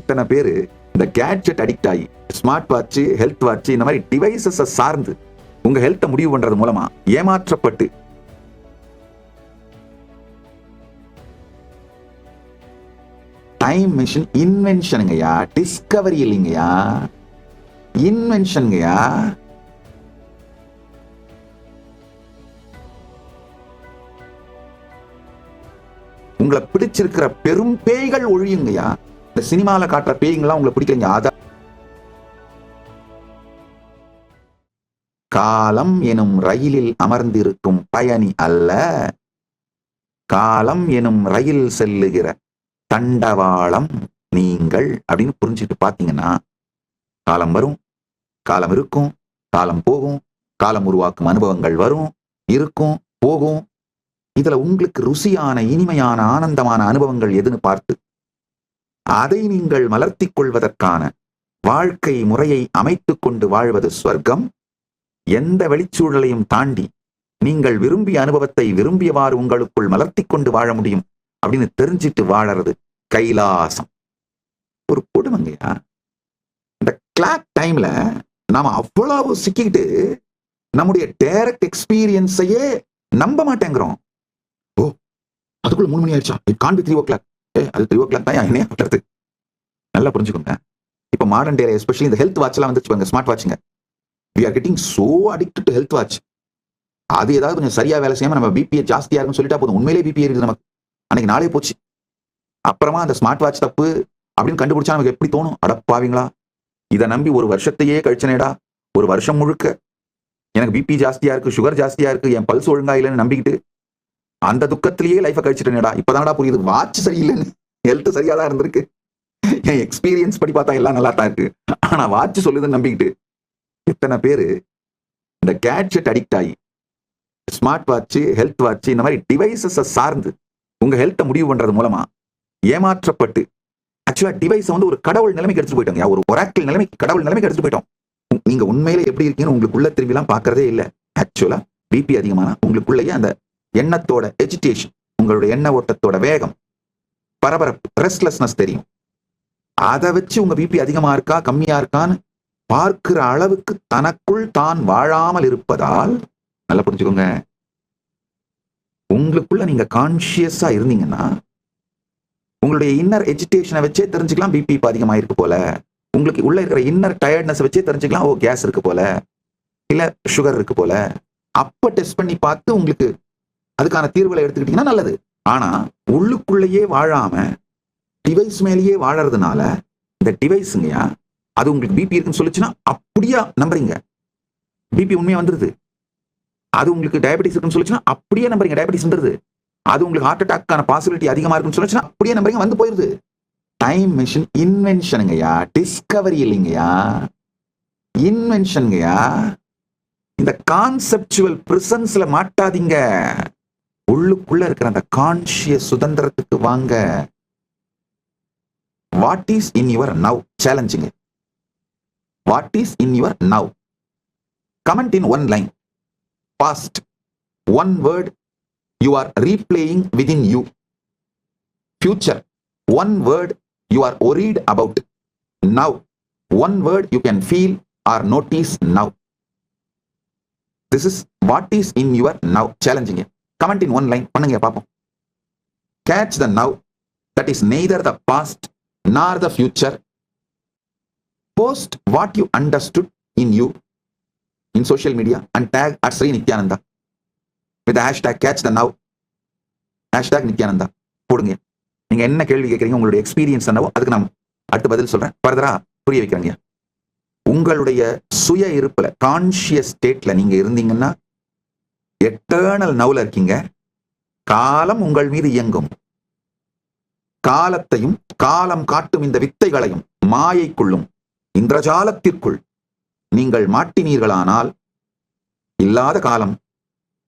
எத்தனை பேரு இந்த கேட்ஜெட் அடிக்ட் ஆகி ஸ்மார்ட் வாட்ச், ஹெல்த் வாட்ச், இந்த மாதிரி டிவைசஸ் சார்ந்து உங்க ஹெல்த்தை முடிவு பண்றது மூலமா ஏமாற்றப்பட்டு டைம் மிஷின் இன்வென்ஷனுங்கய்யா, டிஸ்கவரி இல்லைங்கய்யா, இன்வென்ஷனுங்கய்யா. உங்களை பிடிச்சிருக்கிற பெரும் பேய்கள் ஒழியுங்கய்யா. இந்த சினிமால காட்டுற பேய்கள்லாம் உங்களை பிடிக்கலைங்க. அத காலம் எனும் ரயிலில் அமர்ந்திருக்கும் பயணி அல்ல, காலம் எனும் ரயில் செல்லுகிற தண்டவாளம் நீங்கள் அப்படின்னு புரிஞ்சுட்டு பாத்தீங்கன்னா, காலம் வரும், காலம் இருக்கும், காலம் போகும், காலம் உருவாக்கும் அனுபவங்கள் வரும், இருக்கும், போகும். இதுல உங்களுக்கு ருசியான, இனிமையான, ஆனந்தமான அனுபவங்கள் எதுன்னு பார்த்து அதை நீங்கள் மலர்த்தி கொள்வதற்கான வாழ்க்கை முறையை அமைத்துக் கொண்டு வாழ்வது ஸ்வர்க்கம். எந்த வெளிச்சூழலையும் தாண்டி நீங்கள் விரும்பிய அனுபவத்தை விரும்பியவாறு உங்களுக்குள் மலர்த்தி கொண்டு வாழ முடியும் அப்படின்னு தெரிஞ்சிட்டு வாழறது கைலாசம். ஒரு கொடுமைங்கய்யா. இந்த கிளாக் டைம்ல நாம அவ்வளவு சிக்கிக்கிட்டு நம்முடைய டைரக்ட் எக்ஸ்பீரியன்ஸையே நம்ப மாட்டேங்கிறோம். ஓ, அதுக்குள்ள 3 மணி ஆயிடுச்சா? It can't be 3 o'clock. அது 3 o'clock தான் என்னைய பண்றது. நல்லா புரிஞ்சுக்கோங்க. இப்ப மாடர்ன் டேல எஸ்பெஷலி இந்த ஹெல்த் வாட்ச் எல்லாம் வந்துச்சு, smart வாட்சுங்க. we are getting so addicted to health watch. அது ஏதாவது கொஞ்சம் சரியா வேலை செய்யாம நம்ம பிபி ஜாஸ்தியா இருக்குன்னு சொல்லிட்டா போதும், உண்மையிலே பிபி இருக்குது நமக்கு, அன்னைக்கு நாளே போச்சு. அப்புறமா அந்த ஸ்மார்ட் வாட்ச் தப்பு அப்படின்னு கண்டுபிடிச்சா நமக்கு எப்படி தோணும்? அடப்பாவீங்களா, இதை நம்பி ஒரு வருஷத்தையே கழிச்சனேடா. ஒரு வருஷம் முழுக்க எனக்கு பிபி ஜாஸ்தியா இருக்கு, சுகர் ஜாஸ்தியா இருக்கு, என் பல்ஸ் ஒழுங்கா இல்லைன்னு நம்பிக்கிட்டு அந்த துக்கத்திலேயே லைஃபை கழிச்சிட்டேனேடா. இப்பதான்டா புரியுது வாட்ச் சரியில்லைன்னு. ஹெல்த் சரியா தான் இருந்திருக்கு, என் எக்ஸ்பீரியன்ஸ் படி பார்த்தா எல்லாம் நல்லா தான் இருக்கு, ஆனா வாட்ச் சொல்லுதுன்னு நம்பிக்கிட்டு எத்தனை பேரு இந்த கேட்ஜெட் அடிக்ட் ஆகி ஸ்மார்ட் வாட்ச், ஹெல்த் வாட்ச், இந்த மாதிரி டிவைசஸ் சார்ந்து உங்க ஹெல்த்தை முடிவு பண்றது மூலமா ஏமாற்றப்பட்டு ஆக்சுவலா டிவைஸ் வந்து ஒரு கடவுள் நிலைமைக்கு எடுத்துட்டு போயிட்டாங்க. ஒரு ஒராக்கிள் நிலைமைக்கு, கடவுள் நிலைமைக்கு எடுத்துட்டு போயிட்டோம். நீங்க உண்மையில எப்படி இருக்கீங்கன்னு உங்களுக்குள்ள திரும்பி எல்லாம் பாக்குறதே இல்லை. ஆக்சுவலா பிபி அதிகமான உங்களுக்குள்ளேயே அந்த எண்ணத்தோட எஜிடேஷன், உங்களுடைய எண்ண ஓட்டத்தோட வேகம், பரபரப்பு, ரெஸ்ட்லெஸ்னஸ் தெரியும். அதை வச்சு உங்க பிபி அதிகமா இருக்கா கம்மியா இருக்கான்னு பார்க்கிற அளவுக்கு தனக்குள் தான் வாழாமல் இருப்பதால், நல்லா புரிஞ்சுக்கோங்க, உங்களுக்குள்ள நீங்க கான்சியஸா இருந்தீங்கன்னா உங்களுடைய இன்னர் எஜிடேஷனை வச்சே தெரிஞ்சுக்கலாம் பிபி இப்ப அதிகமாயிருக்கு போல. உங்களுக்கு உள்ள இருக்கிற இன்னர் டயர்ட்னஸ் வச்சே தெரிஞ்சுக்கலாம், ஓ கேஸ் இருக்கு போல, இல்ல சுகர் இருக்கு போல. அப்ப டெஸ்ட் பண்ணி பார்த்து உங்களுக்கு அதுக்கான தீர்வுகளை எடுத்துக்கிட்டீங்கன்னா நல்லது. ஆனா உள்ளுக்குள்ளேயே வாழாம டிவைஸ் மேலேயே வாழறதுனால இந்த டிவைஸுங்கயா, அது உங்களுக்கு பிபி இருக்குன்னு சொல்லிச்சுன்னா அப்படியா நம்புறீங்க, பிபி உண்மையா வந்துருது. அது உங்களுக்கு டயபெட்டிஸ் இருக்குன்னு சொல்லிச்சுன்னா அப்படியே நம்புறீங்க, டயபெட்டிஸ் வந்துருது. அது உங்களுக்கு ஹார்ட் அட்டாக்கான பாசிபிலிட்டி அதிகமா இருக்குன்னு சொல்லிச்சுன்னா அப்படியே நம்புறீங்க, வந்து போயிருது. டைம் மிஷின் இன்வென்ஷனுங்கய்யா, டிஸ்கவரி இல்லைங்கய்யா, இன்வென்ஷனுங்கய்யா. இந்த கான்செப்சுவல் பிரசன்ஸ்ல மாட்டாதீங்க. உள்ளுக்குள்ள இருக்கிற அந்த கான்சியஸ் சுதந்திரத்துக்கு வாங்க. What is in your now? Challenging. What is in your now? Comment in one line. Past. One word you are replaying within you. Future. One word you are worried about. Now. One word you can feel or notice now. This is what is in your now. Challenging. Comment in one line. பண்ணுங்க பாப்போம். Catch the now. That is neither the past nor the future. Post what you understood in you in social media and tag @Sri Nityananda with the hashtag catch the now, hashtag Nityananda போடுங்க. நீங்க என்ன கேள்வி கேட்கறீங்க, உங்களுடைய experience என்னவோ அதுக்கு நான் அடுத்த பதில் சொல்றேன். ஃபர்தரா புரிய வைக்கிறேங்க. உங்களுடைய சுய இருப்புல, கான்சியஸ் ஸ்டேட்ல நீங்க இருந்தீங்கன்னா எட்டர்னல் நவுல இருக்கீங்க. காலம் உங்கள் மீது இயங்கும். காலத்தையும் காலம் காட்டும் இந்த வித்தைகளையும் மாயைக்குள்ளும் இந்திரஜாலத்திற்குள் நீங்கள் மாட்டினீர்களானால் இல்லாத காலம்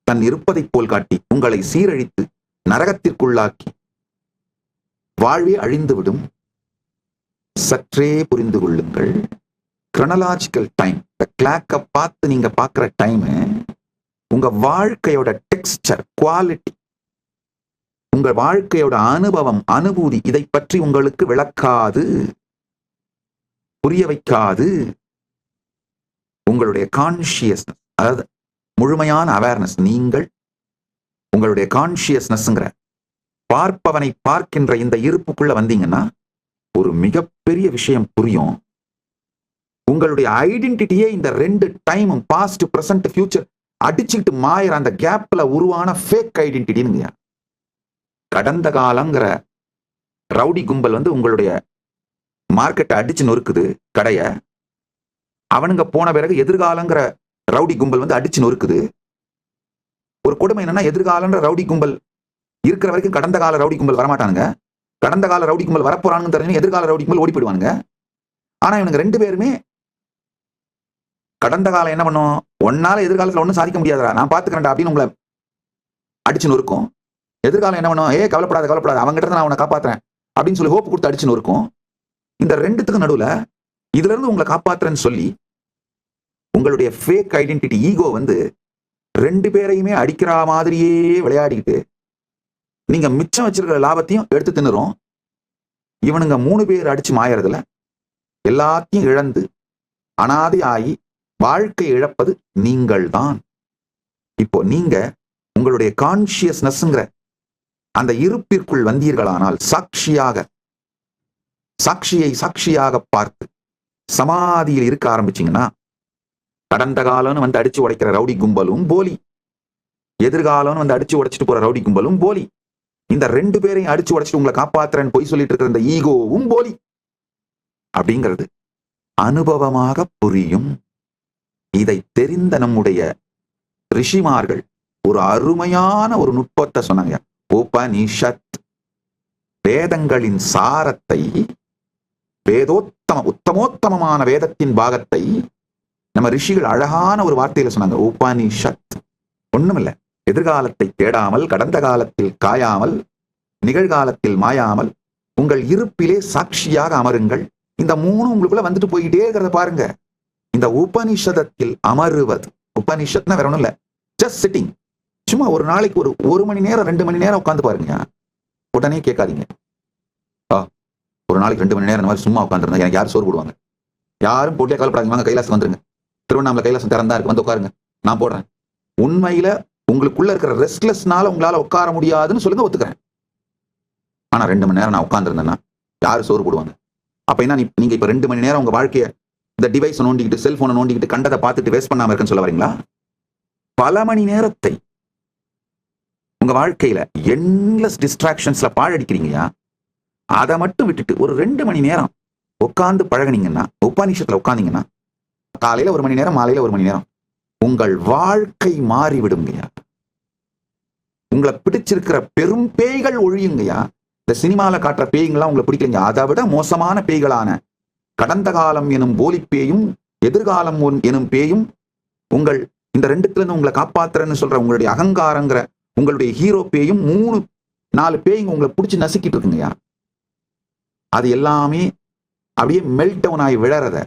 தன் இருப்பதைப் போல் காட்டி உங்களை சீரழித்து நரகத்திற்குள்ளாக்கி வாழ்வே அழிந்துவிடும். சற்றே புரிந்து கொள்ளுங்கள். கிரனலாஜிக்கல் டைம், கிளாக்க பார்த்து நீங்க பார்க்கிற டைம் உங்க வாழ்க்கையோட டெக்ஸ்டர், குவாலிட்டி, உங்க வாழ்க்கையோட அனுபவம், அனுபூதி, இதை பற்றி உங்களுக்கு விளக்காது. புரிய வைக்காது. உங்களுடைய கான்சியஸ்னஸ், அதாவது முழுமையான அவேர்னஸ், நீங்கள் உங்களுடைய கான்சியஸ்னஸ்ங்கிற பார்ப்பவனை பார்க்கின்ற இந்த இருப்புக்குள்ள வந்தீங்கன்னா ஒரு மிகப்பெரிய விஷயம் புரியும். உங்களுடைய ஐடென்டிட்டியே இந்த 2 டைமும் பாஸ்ட், பிரசன்ட், ஃபியூச்சர் அடிச்சுக்கிட்டு மாயிற அந்த கேப்ல உருவான ஃபேக் ஐடென்டிட்டின்னு. கடந்த காலங்கிற ரவுடி கும்பல் உங்களுடைய மார்க்கெட்டை அடிச்சு நொறுக்குது, கடைய. அவனுங்க போன பிறகு எதிர்காலங்கிற ரவுடி கும்பல் அடிச்சு நொறுக்குது. ஒரு கொடுமை என்னன்னா, எதிர்காலன்ற ரவுடி கும்பல் இருக்கிற வரைக்கும் கடந்த கால ரவுடி கும்பல் வரமாட்டானுங்க. கடந்த கால ரவுடி கும்பல் வரப்போறான்னு தெரிஞ்சு எதிர்கால ரவுடி கும்பல் ஓடி போயிடுவானுங்க. ஆனா இவனுங்க 2 பேருமே கடந்த காலம் என்ன பண்ணும், ஒன்னால எதிர்காலத்துல ஒன்னும் சாதிக்க முடியாதா, நான் பாத்துக்கிறேன்டா அப்படின்னு உங்களை அடிச்சு நொறுக்கும். எதிர்காலம் என்ன பண்ணும், கவலைப்படாத, அவங்ககிட்ட நான் உன்னை காப்பாத்துறேன் அப்படின்னு சொல்லி ஹோப் கொடுத்து அடிச்சு நொறுக்கும். இந்த 2த்துக்கு நடுவுல இதுல இருந்து உங்களை காப்பாத்துறேன்னு சொல்லி உங்களுடைய ஃபேக் ஐடென்டிட்டி ஈகோ 2 பேரையுமே அடிக்கிற மாதிரியே விளையாடிக்கிட்டு நீங்க மிச்சம் வச்சிருக்கிற லாபத்தையும் எடுத்து தின்னுறோம். இவனுங்க 3 பேர் அடிச்சு மாயறதுல எல்லாத்தையும் இழந்து அனாதை ஆகி வாழ்க்கை இழப்பது நீங்கள் தான். இப்போ நீங்க உங்களுடைய கான்சியஸ்னஸ்ங்கிற அந்த இருப்பிற்குள் வந்தீர்களானால் சாட்சியாக பார்த்து சமாதியில் இருக்க ஆரம்பிச்சீங்கன்னா, கடந்த காலம்னு அடிச்சு உடைக்கிற ரவுடி கும்பலும் போலி, எதிர்காலம்னு அடிச்சு உடைச்சிட்டு போற ரவுடி கும்பலும் போலி, இந்த 2 பேரையும் அடிச்சு உடைச்சிட்டு உங்களை காப்பாத்துறேன்னு பொய் சொல்லிட்டு இருக்கிற இந்த ஈகோவும் போலி அப்படிங்கிறது அனுபவமாக புரியும். இதை தெரிந்த நம்முடைய ரிஷிமார்கள் ஒரு அருமையான ஒரு நுட்பத்தை சொன்னாங்க. உபனிஷத், வேதங்களின் சாரத்தை, உத்தமோத்தமமான வேதத்தின் பாகத்தை நம்ம ரிஷிகள் அழகான ஒரு வார்த்தையில சொன்னாங்க. உபனிஷத் ஒண்ணுமில்ல, எதிர்காலத்தை தேடாமல், கடந்த காலத்தில் காயாமல், நிகழ்காலத்தில் மாயாமல் உங்கள் இருப்பிலே சாட்சியாக அமருங்கள். இந்த 3 உங்களுக்குள்ள வந்துட்டு போய்கிட்டே இருக்கிறத பாருங்க. இந்த உபனிஷதத்தில் அமருவது, உபனிஷத்னா வேற ஒண்ணும் இல்ல, ஜஸ்ட் சிட்டிங். சும்மா ஒரு நாளைக்கு ஒரு மணி நேரம் 2 மணி நேரம் உட்காந்து பாருங்க. உடனே கேட்காதீங்க, ஒரு நாளைக்கு 2 மணி நேரம் இந்த மாதிரி சும்மா உட்காந்துருந்தா எனக்கு யாரும் சோறு போடுவாங்க, யாரும் போட்டியா கவலைப்படாதீங்க, வாங்க கைலாசம் வந்துருங்க, திருவண்ணாமலை கைலாசம் திறந்தா இருக்கு, வந்து உட்காருங்க, நான் போடுறேன். உண்மையில உங்களுக்குள்ள இருக்கிற ரெஸ்ட்லெஸ்னால உங்களால உட்கார முடியாதுன்னு சொல்லுங்க, ஒத்துக்கிறேன். ஆனா 2 மணி நேரம் நான் உட்காந்துருந்தேன்னா யாரு சோறு போடுவாங்க? அப்ப என்ன, நீங்க இப்ப 2 மணி நேரம் உங்க வாழ்க்கைய இந்த டிவைஸ் நோண்டிக்கிட்டு, செல்போனை நோண்டிக்கிட்டு, கண்டதை பார்த்துட்டு வேஸ்ட் பண்ணாம இருக்குன்னு சொல்ல வரீங்களா? பல மணி நேரத்தை உங்க வாழ்க்கையில எண்ட்லெஸ் டிஸ்ட்ராக்ஷன்ஸ்ல பாழடிக்கிறீங்கயா. அதை மட்டும் விட்டுட்டு ஒரு 2 மணி நேரம் உட்கார்ந்து பழகினீங்கன்னா, உபநிஷத்துல உட்கார்ந்தீங்கன்னா, காலையில 1 மணி நேரம், மாலையில 1 மணி நேரம், உங்கள் வாழ்க்கை மாறிவிடுங்கய்யா. உங்களை பிடிச்சிருக்கிற பெரும் பேய்கள் ஒழியுங்கய்யா. இந்த சினிமால காட்டுற பேய்கள்லாம் உங்களை பிடிக்கலைங்க. அதை விட மோசமான பேய்களான கடந்த காலம் எனும் போலி பேயும், எதிர்காலம் எனும் பேயும், உங்கள் இந்த 2த்துல இருந்து உங்களை காப்பாத்துறேன்னு சொல்ற உங்களுடைய அகங்காரங்கிற உங்களுடைய ஹீரோ பேயும் 3-4 பேய்ங்க உங்களை பிடிச்சி நசுக்கிட்டு இருக்குங்கய்யா. அது எல்லாமே அப்படியே மெல்ட் டவுன் ஆகி விழறத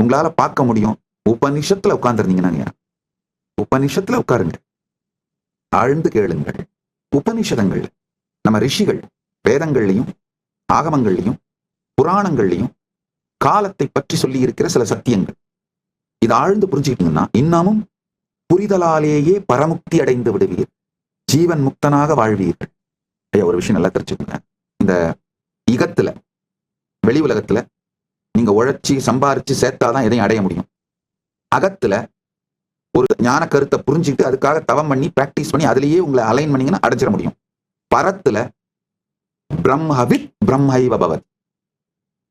உங்களால பார்க்க முடியும். உபனிஷத்துல உட்கார்ந்துருந்தீங்கன்னா, உபனிஷத்துல உட்காருங்க, ஆழ்ந்து கேளுங்கள். உபனிஷதங்கள் நம்ம ரிஷிகள் வேதங்கள்லையும் ஆகமங்கள்லையும் புராணங்கள்லையும் காலத்தை பற்றி சொல்லி இருக்கிற சில சத்தியங்கள். இதை ஆழ்ந்து புரிஞ்சுக்கிட்டீங்கன்னா இன்னமும் புரிதலாலேயே பரமுக்தி அடைந்து விடுவீர், ஜீவன் முக்தனாக வாழ்வீர்கள். ஐயா, ஒரு விஷயம் நல்லா தெரிஞ்சுக்கோங்க. இந்த இகத்துல, வெளி உலகத்துல நீங்க உழைச்சி சம்பாரிச்சு சேர்த்தாதான் எதையும் அடைய முடியும். அகத்துல ஒரு ஞான கருத்தை புரிஞ்சுக்கிட்டு அதுக்காக தவம் பண்ணி பிராக்டிஸ் பண்ணி அதுலயே உங்களை அலைன் பண்ணீங்கன்னா அடைஞ்சிட முடியும். பரத்துல பிரம்மவித் பிரம்மைவ பவத்,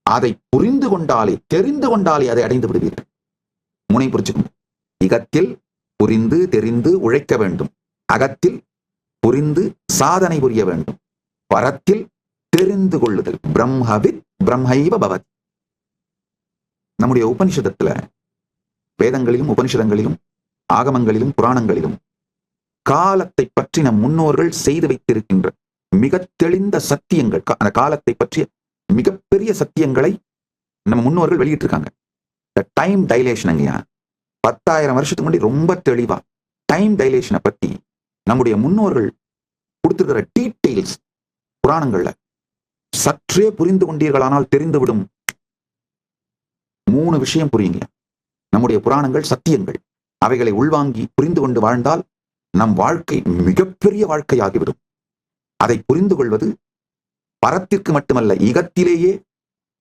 அதை புரிந்து கொண்டாலே, தெரிந்து கொண்டாலே அதை அடைந்து விடுவீர்கள். முனை புரிச்சுக்கணும். இகத்தில் புரிந்து தெரிந்து உழைக்க வேண்டும், அகத்தில் புரிந்து சாதனை புரிய வேண்டும், பரத்தில் தெரிந்து கொள்ளுதல். பிரம்மவித் பிரம்மைவ பவத். நம்முடைய உபனிஷதத்துல, வேதங்களிலும் உபனிஷதங்களிலும் ஆகமங்களிலும் புராணங்களிலும் காலத்தை பற்றி நம் முன்னோர்கள் செய்து வைத்திருக்கின்ற மிக தெளிந்த சத்தியங்கள், அந்த காலத்தை பற்றிய மிகப்பெரிய சத்தியங்களை நம்ம முன்னோர்கள் வெளியிட்டிருக்காங்க. இந்த டைம் டைலேஷனுங்கய்யா, 10,000 வருஷத்துக்கு முன்னாடி ரொம்ப தெளிவா டைம் டைலேஷனை பத்தி நம்முடைய முன்னோர்கள் கொடுத்திருக்கிற டீட்டெயில்ஸ் புராணங்கள்ல சற்றே புரிந்து கொண்டீர்களானால் தெரிந்துவிடும். 3 விஷயம் புரியுங்க. நம்முடைய புராணங்கள் சத்தியங்கள். அவைகளை உள்வாங்கி புரிந்து கொண்டு வாழ்ந்தால் நம் வாழ்க்கை மிகப்பெரிய வாழ்க்கையாகிவிடும். அதை புரிந்து கொள்வது பரத்திற்கு மட்டுமல்ல, இகத்திலேயே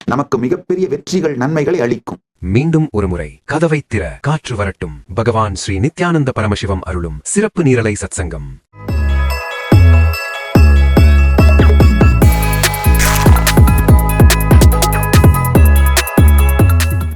நமக்கு மிகப்பெரிய வெற்றிகள், நன்மைகளை அளிக்கும். மீண்டும் ஒருமுறை கதவை திற, காற்று வரட்டும். பகவான் ஸ்ரீ நித்யானந்த பரமசிவம் அருளும் சிறப்பு நீரலை சத்சங்கம்.